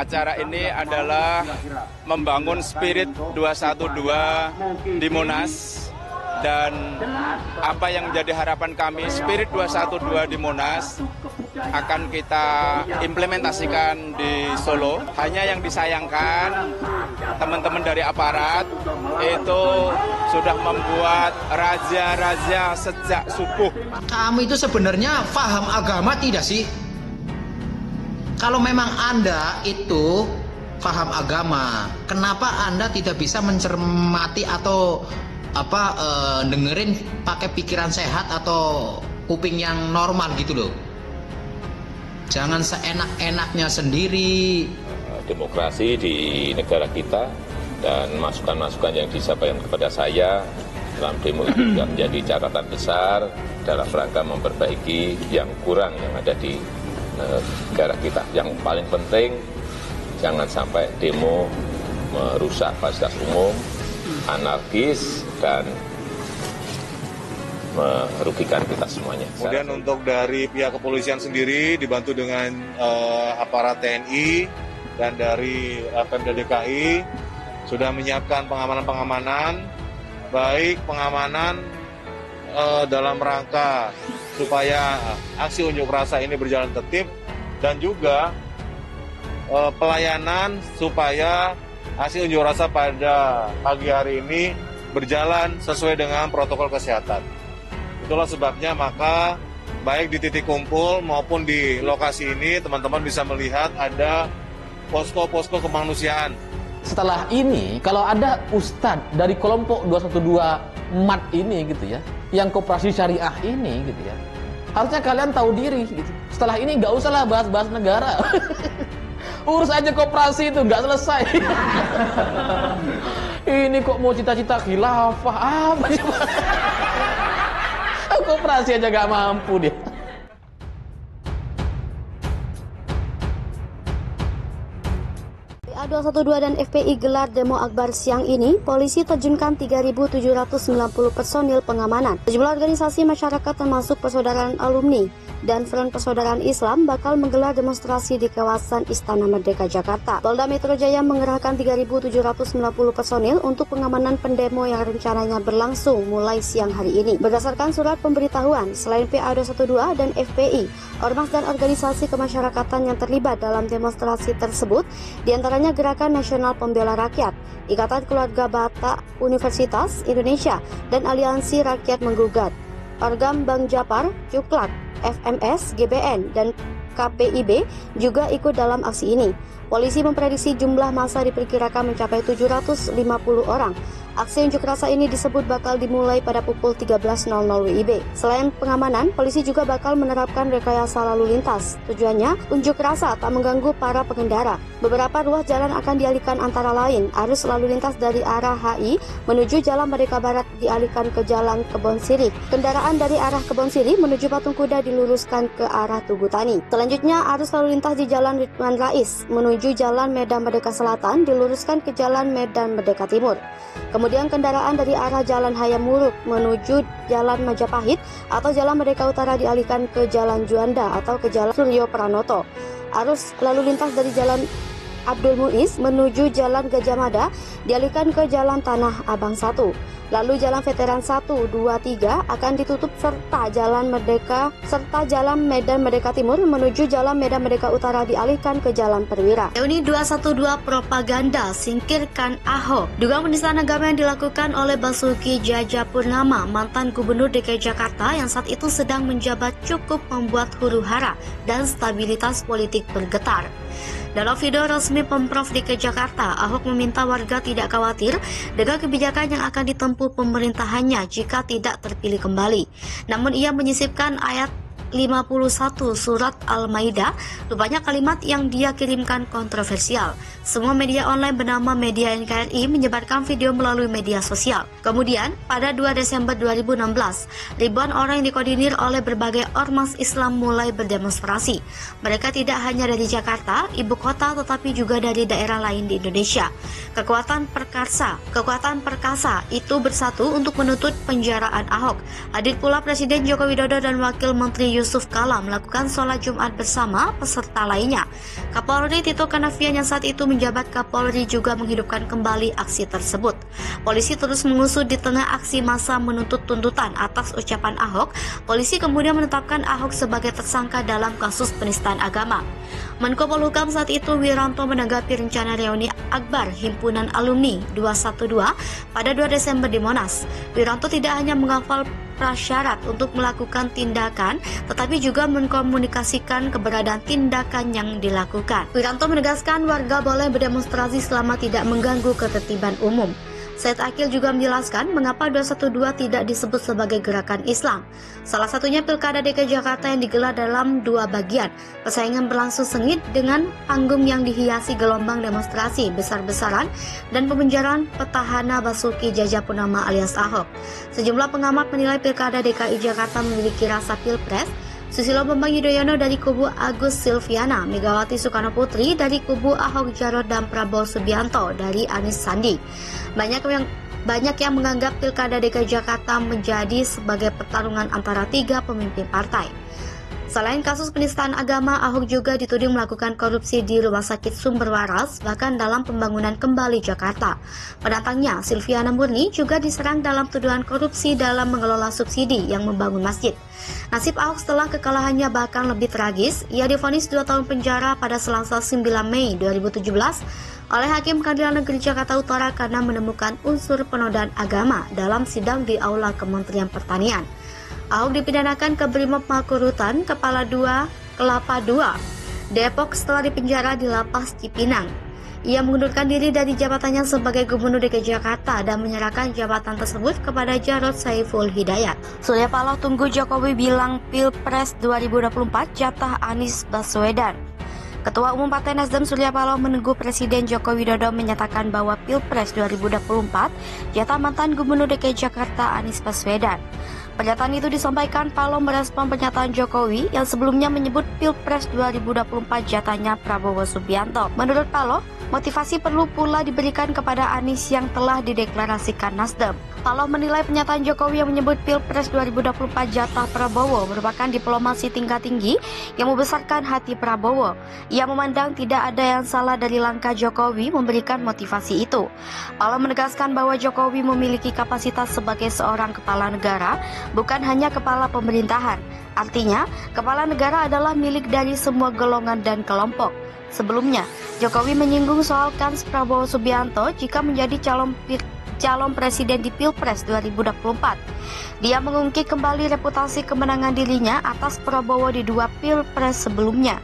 acara ini adalah membangun spirit 212 di Monas. Dan apa yang menjadi harapan kami, spirit 212 di Monas akan kita implementasikan di Solo. Hanya yang disayangkan, teman-teman dari aparat itu sudah membuat razia-razia sejak subuh. Kamu itu sebenarnya paham agama tidak sih? Kalau memang Anda itu paham agama, kenapa Anda tidak bisa mencermati atau dengerin pakai pikiran sehat atau kuping yang normal gitu loh? Jangan seenak-enaknya sendiri. Demokrasi di negara kita dan masukan-masukan yang disampaikan kepada saya dalam demo itu juga menjadi catatan besar dalam rangka memperbaiki yang kurang yang ada di negara kita. Yang paling penting, jangan sampai demo merusak fasilitas umum, anarkis, dan merugikan kita semuanya. Kemudian untuk dari pihak kepolisian sendiri dibantu dengan aparat TNI dan dari Pemda DKI sudah menyiapkan pengamanan-pengamanan, baik pengamanan dalam rangka supaya aksi unjuk rasa ini berjalan tertib dan juga pelayanan supaya aksi unjuk rasa pada pagi hari ini berjalan sesuai dengan protokol kesehatan. Itulah sebabnya maka baik di titik kumpul maupun di lokasi ini teman-teman bisa melihat ada posko-posko kemanusiaan. Setelah ini kalau ada ustadz dari kelompok 212 MAT ini gitu ya, yang koperasi syariah ini gitu ya, harusnya kalian tahu diri gitu. Setelah ini nggak usahlah bahas-bahas negara. Urus aja koperasi itu, nggak selesai. Ini kok mau cita-cita khilafah apa sih? Koperasi aja nggak mampu dia. PA212 dan FPI gelar demo akbar siang ini, polisi terjunkan 3.790 personil pengamanan. Sejumlah organisasi masyarakat termasuk Persaudaraan Alumni dan Front Persaudaraan Islam bakal menggelar demonstrasi di kawasan Istana Merdeka Jakarta. Polda Metro Jaya mengerahkan 3.790 personil untuk pengamanan pendemo yang rencananya berlangsung mulai siang hari ini. Berdasarkan surat pemberitahuan, selain PA212 dan FPI, ormas dan organisasi kemasyarakatan yang terlibat dalam demonstrasi tersebut, diantaranya Gerakan Nasional Pembela Rakyat, Ikatan Keluarga Batak Universitas Indonesia, dan Aliansi Rakyat Menggugat. Orgam Bang Japar, Cuklak, FMS, GBN, dan KPIB juga ikut dalam aksi ini. Polisi memprediksi jumlah massa diperkirakan mencapai 750 orang. Aksi unjuk rasa ini disebut bakal dimulai pada pukul 13.00 WIB. Selain pengamanan, polisi juga bakal menerapkan rekayasa lalu lintas. Tujuannya, unjuk rasa tak mengganggu para pengendara. Beberapa ruas jalan akan dialihkan antara lain. Arus lalu lintas dari arah HI menuju Jalan Merdeka Barat dialihkan ke Jalan Kebon Sirih. Kendaraan dari arah Kebon Sirih menuju Patung Kuda diluruskan ke arah Tugu Tani. Selanjutnya, arus lalu lintas di Jalan Ridwan Rais menuju Jalan Medan Merdeka Selatan diluruskan ke Jalan Medan Merdeka Timur. Kemudian kendaraan dari arah Jalan Hayam Wuruk menuju Jalan Majapahit atau Jalan Merdeka Utara dialihkan ke Jalan Juanda atau ke Jalan Suryo Pranoto. Arus lalu lintas dari Jalan Abdul Muiz menuju Jalan Gajah Mada dialihkan ke Jalan Tanah Abang 1. Lalu Jalan Veteran 1, 2, 3 akan ditutup serta Jalan Medan Merdeka Timur menuju Jalan Medan Merdeka Utara dialihkan ke Jalan Perwira. Reuni 212 propaganda singkirkan Ahok. Dugaan penistaan agama yang dilakukan oleh Basuki Cahayapurnama, mantan Gubernur DKI Jakarta yang saat itu sedang menjabat, cukup membuat huru-hara dan stabilitas politik bergetar. Dalam video resmi Pemprov DKI Jakarta, Ahok meminta warga tidak khawatir dengan kebijakan yang akan ditempuh pemerintahannya jika tidak terpilih kembali. Namun ia menyisipkan ayat 51 Surat Al-Maidah, rupanya kalimat yang dia kirimkan kontroversial. Semua media online bernama Media NKRI menyebarkan video melalui media sosial. Kemudian, pada 2 Desember 2016, ribuan orang yang dikoordinir oleh berbagai ormas Islam mulai berdemonstrasi. Mereka tidak hanya dari Jakarta, ibu kota, tetapi juga dari daerah lain di Indonesia. Kekuatan perkasa itu bersatu untuk menuntut penjaraan Ahok. Hadir pula Presiden Joko Widodo dan Wakil Menteri Yusuf Kala melakukan sholat Jumat bersama peserta lainnya. Kapolri Tito Karnavian yang saat itu menjabat Kapolri juga menghidupkan kembali aksi tersebut. Polisi terus mengusut di tengah aksi massa menuntut tuntutan atas ucapan Ahok. Polisi kemudian menetapkan Ahok sebagai tersangka dalam kasus penistaan agama. Menko Polhukam saat itu Wiranto menanggapi rencana reuni akbar Himpunan Alumni 212 pada 2 Desember di Monas. Wiranto tidak hanya menghafal prasyarat untuk melakukan tindakan, tetapi juga mengkomunikasikan keberadaan tindakan yang dilakukan. Wiranto menegaskan warga boleh berdemonstrasi selama tidak mengganggu ketertiban umum. Said Akil juga menjelaskan mengapa 212 tidak disebut sebagai gerakan Islam. Salah satunya Pilkada DKI Jakarta yang digelar dalam 2 bagian. Persaingan berlangsung sengit dengan panggung yang dihiasi gelombang demonstrasi besar-besaran dan pemenjaraan petahana Basuki Cahayapurnama alias Ahok. Sejumlah pengamat menilai Pilkada DKI Jakarta memiliki rasa pilpres. Susilo Bambang Yudhoyono dari kubu Agus Silviana, Megawati Soekarno Putri dari kubu Ahok Jarot dan Prabowo Subianto dari Anies Sandi. Banyak yang menganggap Pilkada DKI Jakarta menjadi sebagai pertarungan antara 3 pemimpin partai. Selain kasus penistaan agama, Ahok juga dituding melakukan korupsi di Rumah Sakit Sumber Waras, bahkan dalam pembangunan kembali Jakarta. Penantangnya, Silviana Murni juga diserang dalam tuduhan korupsi dalam mengelola subsidi yang membangun masjid. Nasib Ahok setelah kekalahannya bahkan lebih tragis. Ia divonis 2 tahun penjara pada Selasa 9 Mei 2017 oleh Hakim Pengadilan Negeri Jakarta Utara karena menemukan unsur penodaan agama dalam sidang di Aula Kementerian Pertanian. Ahok dipidanakan ke Brimob Makorutan Kepala 2 Kelapa II Depok setelah dipenjara di Lapas Cipinang. Ia mengundurkan diri dari jabatannya sebagai Gubernur DKI Jakarta dan menyerahkan jabatan tersebut kepada Jarod Saiful Hidayat. Surya Paloh tunggu Jokowi bilang Pilpres 2024 jatah Anies Baswedan. Ketua Umum Partai Nasdem Surya Paloh menunggu Presiden Joko Widodo menyatakan bahwa Pilpres 2024 jatah mantan Gubernur DKI Jakarta Anies Baswedan. Pernyataan itu disampaikan Paloh merespon pernyataan Jokowi yang sebelumnya menyebut Pilpres 2024 jatahnya Prabowo Subianto. Menurut Paloh, motivasi perlu pula diberikan kepada Anies yang telah dideklarasikan Nasdem. Paloh menilai pernyataan Jokowi yang menyebut Pilpres 2024 jatah Prabowo merupakan diplomasi tingkat tinggi yang membesarkan hati Prabowo. Ia memandang tidak ada yang salah dari langkah Jokowi memberikan motivasi itu. Paloh menegaskan bahwa Jokowi memiliki kapasitas sebagai seorang kepala negara, bukan hanya kepala pemerintahan. Artinya, kepala negara adalah milik dari semua golongan dan kelompok. Sebelumnya, Jokowi menyinggung soal kans Prabowo Subianto jika menjadi calon presiden di Pilpres 2024. Dia mengungkit kembali reputasi kemenangan dirinya atas Prabowo di 2 Pilpres sebelumnya.